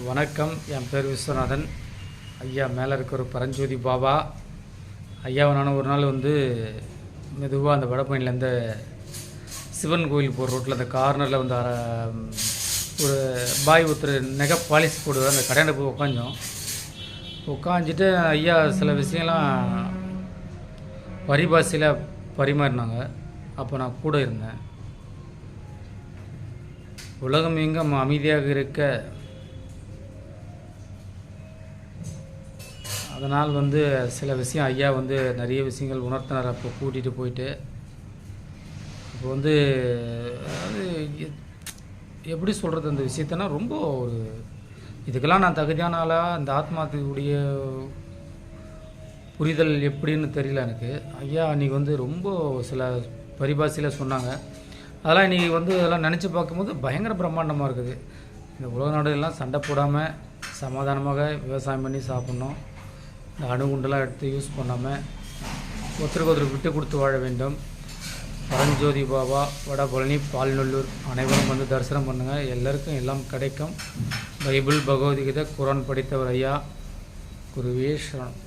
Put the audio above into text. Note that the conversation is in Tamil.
வணக்கம். என் பேர் விஸ்வநாதன். ஐயா மேலே இருக்க ஒரு பரஞ்சோதி பாபா ஐயாவை நான் ஒரு நாள் மெதுவாக அந்த வடபழனிலேருந்து சிவன் கோயில் போகிற ரோட்டில் அந்த கார்னரில் ஒரு பாய் ஒருத்தர் நெகை பாலிஷ் போடுவார். அந்த கடையில் போய் உட்காந்துட்டு ஐயா சில விஷயம்லாம் பரிபாஷையில் பரிமாறினாங்க. அப்போ நான் கூட இருந்தேன். உலகம் எங்கும் அமைதியாக இருக்க, அதனால் சில விஷயம் ஐயா நிறைய விஷயங்கள் உணர்த்தினார். அப்போ கூட்டிகிட்டு போயிட்டு இப்போ அதாவது எப்படி சொல்கிறது, அந்த விஷயத்தனா ரொம்ப ஒரு இதுக்கெல்லாம் நான் தகுதியான ஆளாக இந்த ஆத்மாத்துடைய புரிதல் எப்படின்னு தெரியல எனக்கு. ஐயா அன்றைக்கி ரொம்ப சில பரிபாஷையில் சொன்னாங்க. அதெல்லாம் இன்றைக்கி அதெல்லாம் நினச்சி பார்க்கும்போது பயங்கர பிரம்மாண்டமாக இருக்குது. இந்த உலக நாடுகள்லாம் சண்டை போடாமல் சமாதானமாக விவசாயம் பண்ணி சாப்பிட்ணும். இந்த அணுகுண்டெல்லாம் எடுத்து யூஸ் பண்ணாமல் ஒருத்தருக்கு ஒருத்தருக்கு விட்டு கொடுத்து வாழ வேண்டும். பரஞ்சோதி பாபா, வடபழனி, பால்நல்லூர் அனைவரும் தரிசனம் பண்ணுங்கள். எல்லாருக்கும் எல்லாம் கிடைக்கும். பைபிள், பகவத்கீதை, குரான் படித்தவர் ஐயா. குருவே சரணம்.